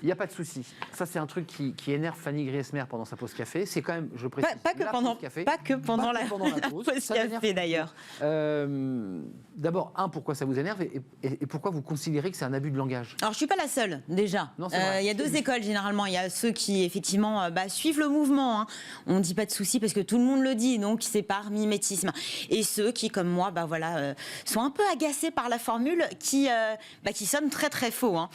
Il n'y a pas de souci. Ça, c'est un truc qui énerve Fanny Griesmer pendant sa pause café. C'est quand même, je précise, pas que pendant, pause café. pas que pendant la pause café, d'ailleurs. D'abord, pourquoi ça vous énerve et pourquoi vous considérez que c'est un abus de langage? Alors, je ne suis pas la seule, déjà. Il y a deux écoles, généralement. Il y a ceux qui, effectivement, suivent le mouvement. Hein. On ne dit pas de souci parce que tout le monde le dit, donc c'est par mimétisme. Et ceux qui, comme moi, sont un peu agacés par la formule qui sonne très, très faux. Hein.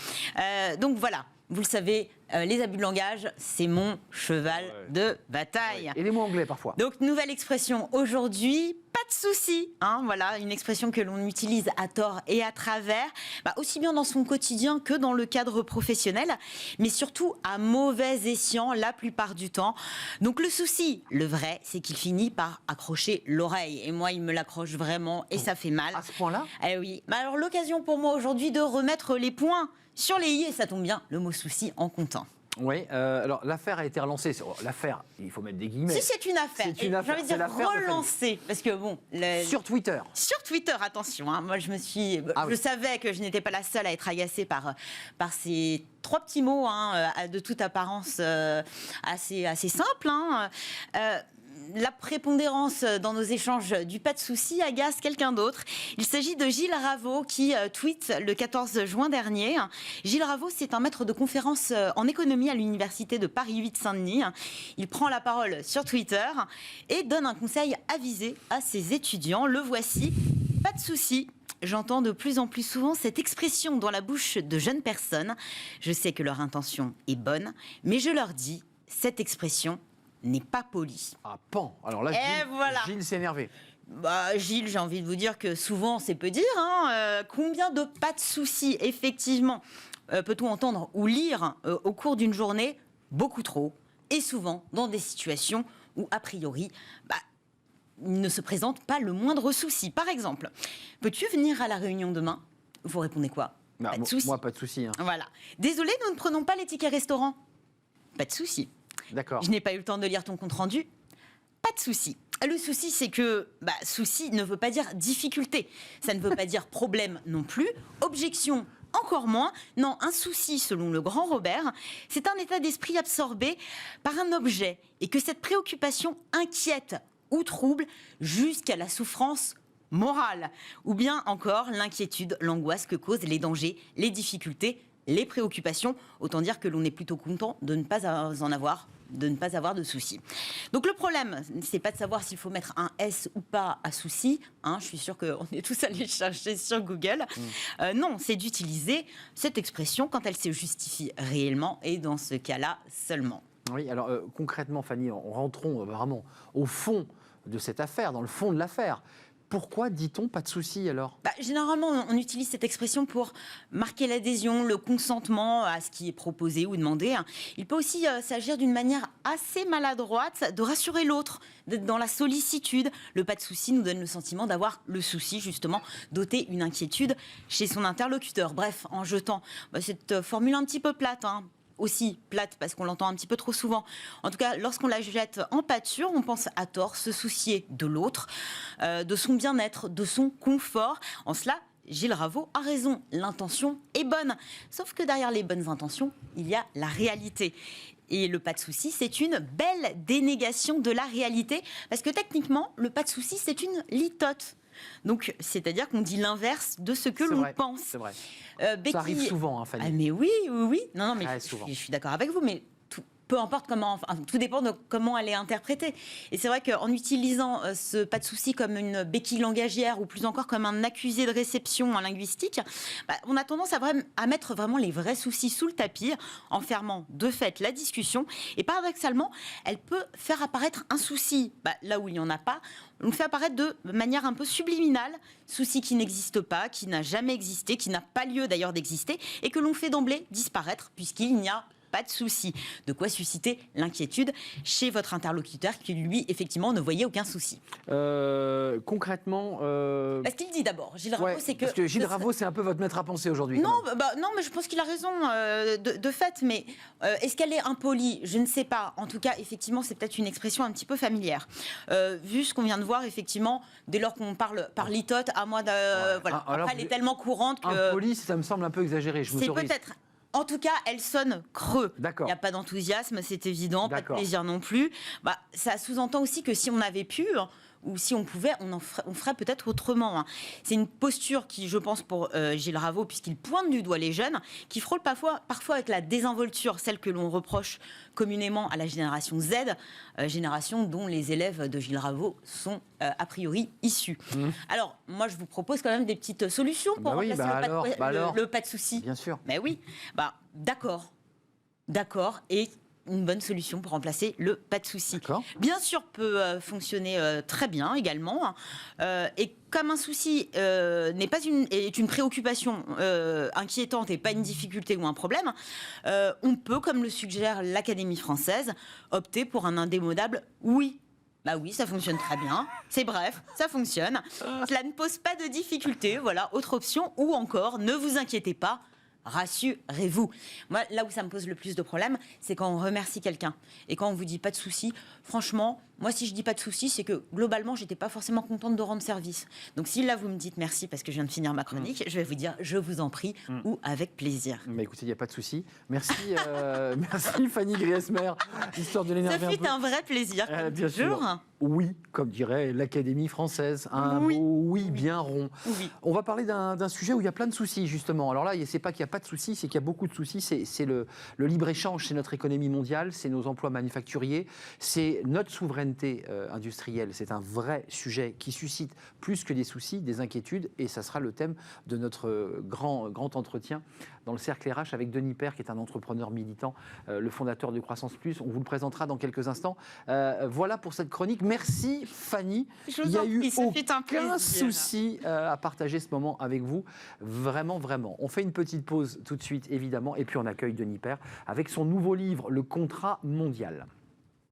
Donc, voilà. Vous le savez, les abus de langage, c'est mon cheval de bataille. Ouais. Et les mots anglais, parfois. Donc, nouvelle expression aujourd'hui, pas de souci. Hein, voilà, une expression que l'on utilise à tort et à travers, aussi bien dans son quotidien que dans le cadre professionnel, mais surtout à mauvais escient la plupart du temps. Donc, le souci, le vrai, c'est qu'il finit par accrocher l'oreille. Et moi, il me l'accroche vraiment et ça fait mal. À ce point-là ? Eh oui. Alors, l'occasion pour moi aujourd'hui de remettre les points sur les i, et ça tombe bien, le mot souci en comptant. Oui, alors l'affaire a été relancée. L'affaire, il faut mettre des guillemets. Si c'est une affaire, j'ai envie de dire relancée, parce que bon... Sur Twitter. Sur Twitter, attention, hein, moi je savais que je n'étais pas la seule à être agacée par ces 3 petits mots de toute apparence assez simples. Hein. La prépondérance dans nos échanges du pas de souci agace quelqu'un d'autre. Il s'agit de Gilles Raveau qui tweet le 14 juin dernier. Gilles Raveau, c'est un maître de conférence en économie à l'université de Paris 8 Saint-Denis. Il prend la parole sur Twitter et donne un conseil avisé à ses étudiants. Le voici, pas de souci. J'entends de plus en plus souvent cette expression dans la bouche de jeunes personnes. Je sais que leur intention est bonne, mais je leur dis, cette expression n'est pas poli. Ah, pan. Alors là, Gilles s'est énervé. Gilles, j'ai envie de vous dire que souvent, c'est peu dire. Hein, combien de pas de soucis, effectivement, peut-on entendre ou lire au cours d'une journée? Beaucoup trop. Et souvent, dans des situations où, a priori, il ne se présente pas le moindre souci. Par exemple, peux-tu venir à la réunion demain? Vous répondez quoi? Pas de souci. Moi, pas de souci. Hein. Voilà. Désolé, nous ne prenons pas les tickets restaurant. Pas de souci. D'accord. Je n'ai pas eu le temps de lire ton compte-rendu. Pas de souci. Le souci, c'est que souci ne veut pas dire difficulté. Ça ne veut pas dire problème non plus. Objection, encore moins. Non, un souci, selon le grand Robert, c'est un état d'esprit absorbé par un objet et que cette préoccupation inquiète ou trouble jusqu'à la souffrance morale. Ou bien encore l'inquiétude, l'angoisse que causent les dangers, les difficultés, les préoccupations. Autant dire que l'on est plutôt content de ne pas en avoir, de ne pas avoir de soucis. Donc le problème, c'est pas de savoir s'il faut mettre un S ou pas à souci. Je suis sûre qu'on est tous allés chercher sur Google. Non, c'est d'utiliser cette expression quand elle se justifie réellement et dans ce cas-là seulement. Oui, alors concrètement, Fanny, rentrons vraiment au fond de cette affaire, dans le fond de l'affaire. Pourquoi dit-on pas de souci alors? Généralement, on utilise cette expression pour marquer l'adhésion, le consentement à ce qui est proposé ou demandé. Il peut aussi s'agir d'une manière assez maladroite de rassurer l'autre, d'être dans la sollicitude. Le pas de souci nous donne le sentiment d'avoir le souci, justement, d'ôter une inquiétude chez son interlocuteur. Bref, en jetant cette formule un petit peu plate, aussi plate parce qu'on l'entend un petit peu trop souvent. En tout cas, lorsqu'on la jette en pâture, on pense à tort se soucier de l'autre, de son bien-être, de son confort. En cela, Gilles Raveau a raison, l'intention est bonne. Sauf que derrière les bonnes intentions, il y a la réalité. Et le pas de souci, c'est une belle dénégation de la réalité, parce que techniquement, le pas de souci, c'est une litote. Donc, c'est-à-dire qu'on dit l'inverse de ce que l'on pense. C'est vrai. Becky... Ça arrive souvent, Fanny. Mais oui. Non, mais je suis d'accord avec vous, mais peu importe comment, tout dépend de comment elle est interprétée. Et c'est vrai qu'en utilisant ce pas de souci comme une béquille langagière ou plus encore comme un accusé de réception en linguistique, on a tendance à mettre vraiment les vrais soucis sous le tapis, en fermant de fait la discussion. Et paradoxalement, elle peut faire apparaître un souci là où il n'y en a pas. On le fait apparaître de manière un peu subliminale, souci qui n'existe pas, qui n'a jamais existé, qui n'a pas lieu d'ailleurs d'exister, et que l'on fait d'emblée disparaître puisqu'il n'y a pas de souci. De quoi susciter l'inquiétude chez votre interlocuteur qui, lui, effectivement, ne voyait aucun souci. Concrètement... Ce qu'il dit d'abord, Gilles Raveau, c'est que... Parce que Gilles Raveau, c'est un peu votre maître à penser aujourd'hui. Non, non, mais je pense qu'il a raison de fait. Mais est-ce qu'elle est impolie? Je ne sais pas. En tout cas, effectivement, c'est peut-être une expression un petit peu familière. Vu ce qu'on vient de voir, effectivement, dès lors qu'on parle par litote, à moi de... voilà. Après, elle est tellement courante que... Impolie, ça me semble un peu exagéré. Je c'est peut-être... En tout cas, elle sonne creux. Il D'accord. n'y a pas d'enthousiasme, c'est évident, pas de D'accord. plaisir non plus. Ça sous-entend aussi que si on avait pu, ou si on pouvait, on ferait peut-être autrement. C'est une posture qui, je pense, pour Gilles Raveau, puisqu'il pointe du doigt les jeunes, qui frôle parfois avec la désinvolture, celle que l'on reproche communément à la génération Z, génération dont les élèves de Gilles Raveau sont a priori issus. Alors, moi, je vous propose quand même des petites solutions pour remplacer le pas de souci. Bien sûr. Mais oui, d'accord, et une bonne solution pour remplacer le pas de souci. Bien sûr, peut fonctionner très bien également. Et comme un souci est une préoccupation inquiétante et pas une difficulté ou un problème, on peut, comme le suggère l'Académie française, opter pour un indémodable oui. Oui, ça fonctionne très bien. C'est bref, ça fonctionne. Cela ne pose pas de difficulté. Voilà, autre option. Ou encore, ne vous inquiétez pas. Rassurez-vous. Moi, là où ça me pose le plus de problèmes, c'est quand on remercie quelqu'un et quand on vous dit pas de souci. Franchement, moi, si je dis pas de souci, c'est que globalement, j'étais pas forcément contente de rendre service. Donc, si là vous me dites merci parce que je viens de finir ma chronique, je vais vous dire je vous en prie ou avec plaisir. Mais écoutez, il n'y a pas de souci. Merci, merci Fanny Griesmer. Histoire de l'énerver un peu. Ça fut un vrai plaisir. Bien sûr. Oui, comme dirait l'Académie française, un mot oui bien rond. Oui. On va parler d'un sujet où il y a plein de soucis, justement. Alors là, c'est pas qu'il n'y a pas de soucis, c'est qu'il y a beaucoup de soucis. C'est le libre-échange, c'est notre économie mondiale, c'est nos emplois manufacturiers, c'est notre souveraineté industrielle. C'est un vrai sujet qui suscite plus que des soucis, des inquiétudes, et ça sera le thème de notre grand entretien dans le Cercle RH avec Denis Père, qui est un entrepreneur militant, le fondateur de Croissance Plus. On vous le présentera dans quelques instants. Voilà pour cette chronique. Merci Fanny. Il n'y a eu aucun souci à partager ce moment avec vous. Vraiment, vraiment. On fait une petite pause tout de suite, évidemment, et puis on accueille Denis Père avec son nouveau livre, Le Contrat mondial.